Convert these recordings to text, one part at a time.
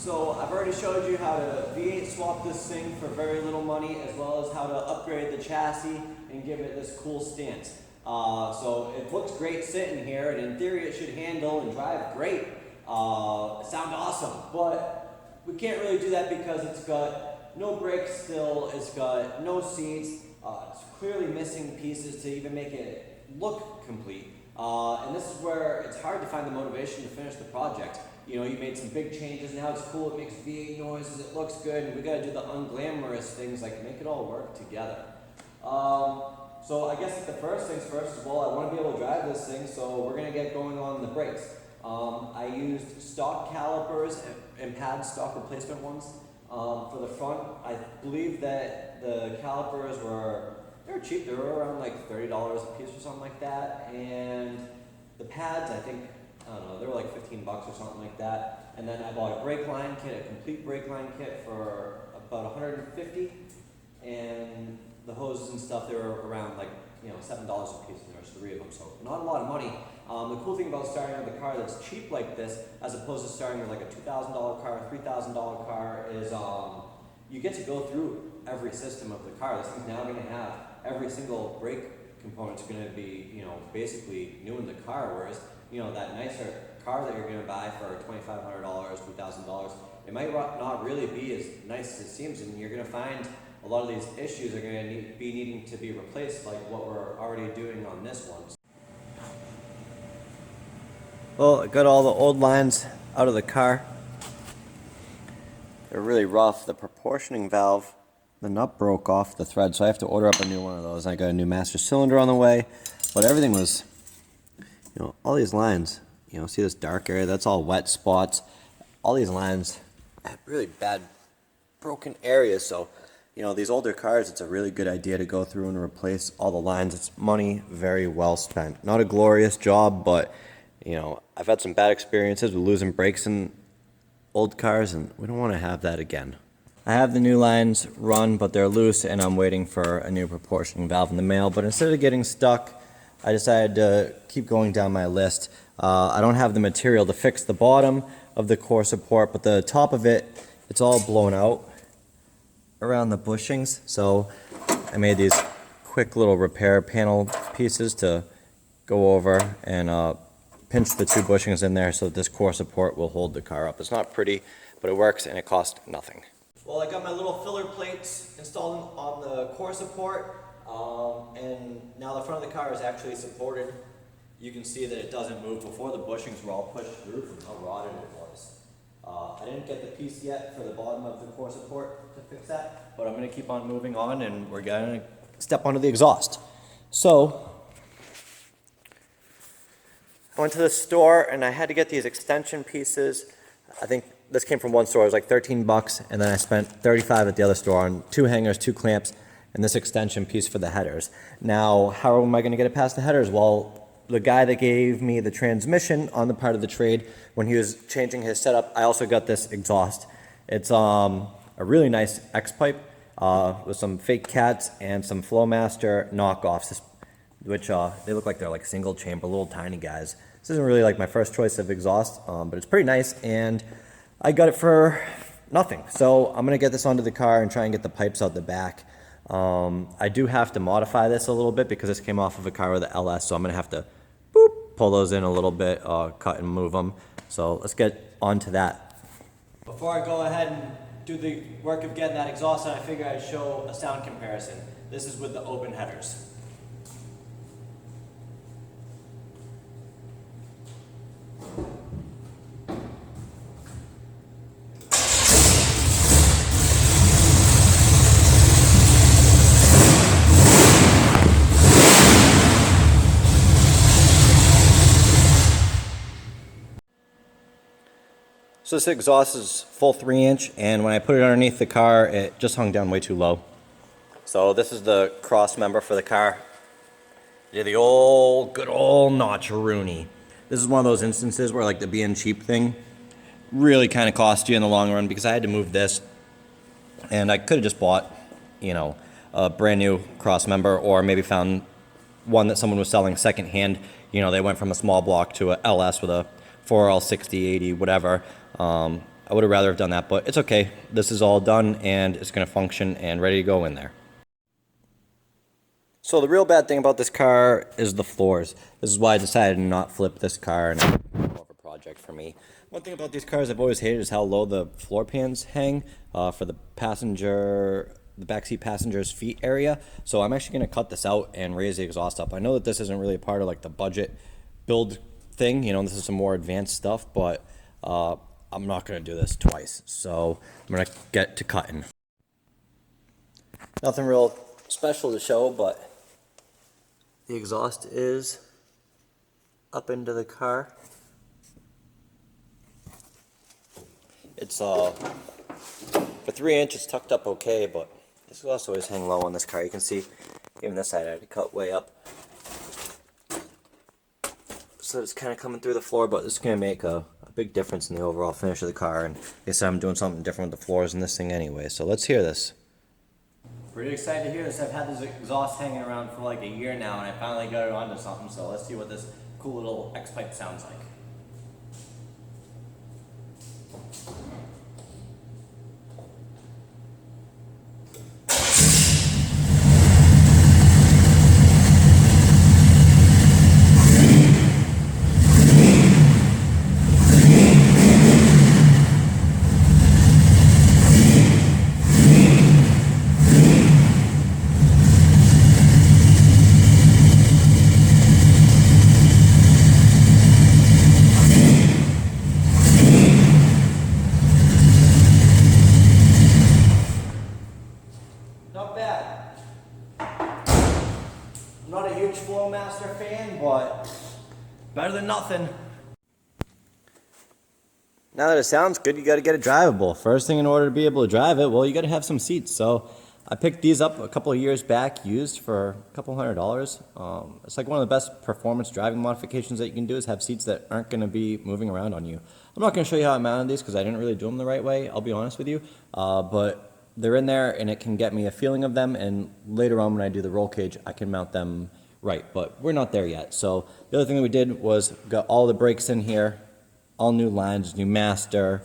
So I've already showed you how to V8 swap this thing for very little money, as well as how to upgrade the chassis and give it this cool stance. So it looks great sitting here, and in theory it should handle and drive great. Sound awesome, but we can't really do that because it's got no brakes still, it's got no seats, it's clearly missing pieces to even make it look complete. And this is where it's hard to find the motivation to finish the project. You know, you made some big changes, now it's cool, it makes V8 noises, it looks good, and we gotta do the unglamorous things like make it all work together. So I guess the first things first is, well, I want to be able to drive this thing, so we're gonna get going on the brakes. I used stock calipers and pad stock replacement ones. For the front, I believe that the calipers they were cheap, they were around like $30 a piece or something like that, and the pads, I think, I don't know, they were like 15 bucks or something like that. And then I bought a brake line kit, a complete brake line kit for about 150, and the hoses and stuff, they were around like, you know, $7 a piece, and there's 3 of them, so not a lot of money. The cool thing about starting with a car that's cheap like this, as opposed to starting with like a $2,000 car, $3,000 car, is you get to go through every system of the car. This thing's now going to have every single brake component's going to be, you know, basically new in the car, whereas, you know, that nicer car that you're going to buy for $2,500, $2,000, it might not really be as nice as it seems, and you're going to find a lot of these issues are going to be needing to be replaced, like what we're already doing on this one. Well, I got all the old lines out of the car. They're really rough. The proportioning valve, the nut broke off the thread, so I have to order up a new one of those. I got a new master cylinder on the way, but everything was, you know, all these lines, you know, see this dark area, that's all wet spots. All these lines had really bad broken areas, so, you know, these older cars, it's a really good idea to go through and replace all the lines. It's money very well spent. Not a glorious job, but, you know, I've had some bad experiences with losing brakes in old cars, and we don't want to have that again. I have the new lines run, but they're loose, and I'm waiting for a new proportioning valve in the mail. But instead of getting stuck, I decided to keep going down my list. I don't have the material to fix the bottom of the core support, but the top of it, it's all blown out around the bushings. So I made these quick little repair panel pieces to go over and pinch the 2 bushings in there so that this core support will hold the car up. It's not pretty, but it works, and it costs nothing. Well, I got my little filler plates installed on the core support, and now the front of the car is actually supported. You can see that it doesn't move. Before, the bushings were all pushed through from how rotted it was. I didn't get the piece yet for the bottom of the core support to fix that, but I'm going to keep on moving on, and we're going to step onto the exhaust. So I went to the store, and I had to get these extension pieces. I think this came from one store. It was like 13 bucks, and then I spent 35 at the other store on 2 hangers, 2 clamps, and this extension piece for the headers. Now, how am I going to get it past the headers? Well, the guy that gave me the transmission on the part of the trade, when he was changing his setup, I also got this exhaust. It's a really nice X-pipe with some fake cats and some Flowmaster knockoffs, which they look like they're like single chamber, little tiny guys. This isn't really like my first choice of exhaust, but it's pretty nice, and I got it for nothing. So I'm gonna get this onto the car and try and get the pipes out the back. I do have to modify this a little bit because this came off of a car with an LS, so I'm gonna have to pull those in a little bit, cut and move them. So let's get onto that. Before I go ahead and do the work of getting that exhaust on, I figured I'd show a sound comparison. This is with the open headers. So this exhaust is full 3-inch, and when I put it underneath the car, it just hung down way too low. So this is the cross member for the car. Yeah, the good old notch-a-rooney. This is one of those instances where like the being cheap thing really kind of cost you in the long run, because I had to move this, and I could have just bought, you know, a brand new cross member, or maybe found one that someone was selling secondhand. You know, they went from a small block to a LS with a 4L 60, 80, whatever. I would have rather have done that, but it's okay. This is all done and it's going to function and ready to go in there. So the real bad thing about this car is the floors. This is why I decided to not flip this car, and it's more of a project for me. One thing about these cars I've always hated is how low the floor pans hang for the backseat passenger's feet area. So I'm actually going to cut this out and raise the exhaust up. I know that this isn't really part of like the budget build thing, you know, this is some more advanced stuff, but I'm not going to do this twice. So I'm going to get to cutting. Nothing real special to show, but the exhaust is up into the car. It's for 3 inches tucked up okay, but this exhaust always hang low on this car. You can see even this side I had to cut way up. So it's kind of coming through the floor, but this is going to make a big difference in the overall finish of the car. And I guess I'm doing something different with the floors in this thing anyway. So let's hear this. Pretty excited to hear this. I've had this exhaust hanging around for like a year now, and I finally got it onto something. So let's see what this cool little X-pipe sounds like. Not bad. I'm not a huge Flowmaster fan, but better than nothing. Now that it sounds good, you got to get it drivable. First thing, in order to be able to drive it, well, you got to have some seats. So I picked these up a couple of years back, used for a couple $100. It's like one of the best performance driving modifications that you can do is have seats that aren't going to be moving around on you. I'm not going to show you how I mounted these because I didn't really do them the right way, I'll be honest with you. But they're in there and it can get me a feeling of them, and later on when I do the roll cage I can mount them right, but we're not there yet. So the other thing that we did was got all the brakes in here, all new lines, new master,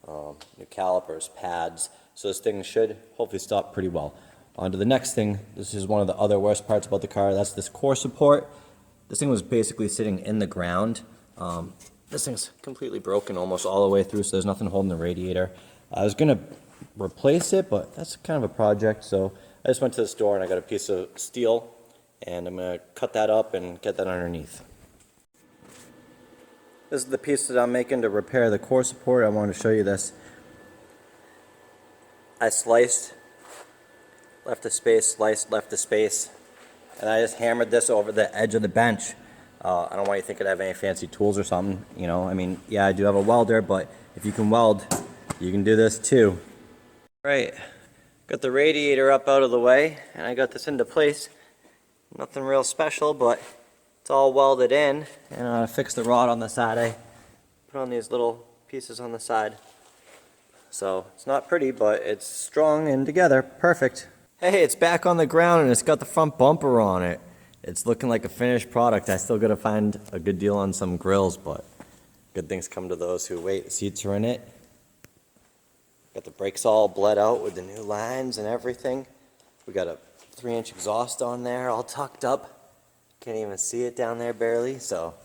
new calipers, pads, so this thing should hopefully stop pretty well. On to the next thing. This is one of the other worst parts about the car. That's this core support. This thing was basically sitting in the ground. This thing's completely broken almost all the way through, so there's nothing holding the radiator. I was gonna replace it, but that's kind of a project, so I just went to the store and I got a piece of steel and I'm going to cut that up and get that underneath. This is the piece that I'm making to repair the core support. I wanted to show you this. I sliced, left a space, sliced, left a space, and I just hammered this over the edge of the bench. I don't want you thinking I have any fancy tools or something, you know, I mean, yeah, I do have a welder, but if you can weld, you can do this too. Right, got the radiator up out of the way, and I got this into place. Nothing real special, but it's all welded in, and I fixed the rod on the side. I put on these little pieces on the side. So it's not pretty, but it's strong and together, perfect. Hey, it's back on the ground and it's got the front bumper on it. It's looking like a finished product. I still gotta find a good deal on some grills, but good things come to those who wait. The seats are in it. Got the brakes all bled out with the new lines and everything. We got a 3-inch exhaust on there, all tucked up. Can't even see it down there barely, so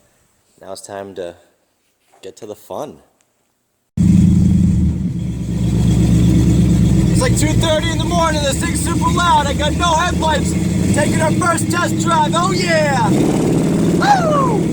now it's time to get to the fun. It's like 2:30 in the morning, this thing's super loud, I got no headlights. Taking our first test drive, oh yeah! Woo!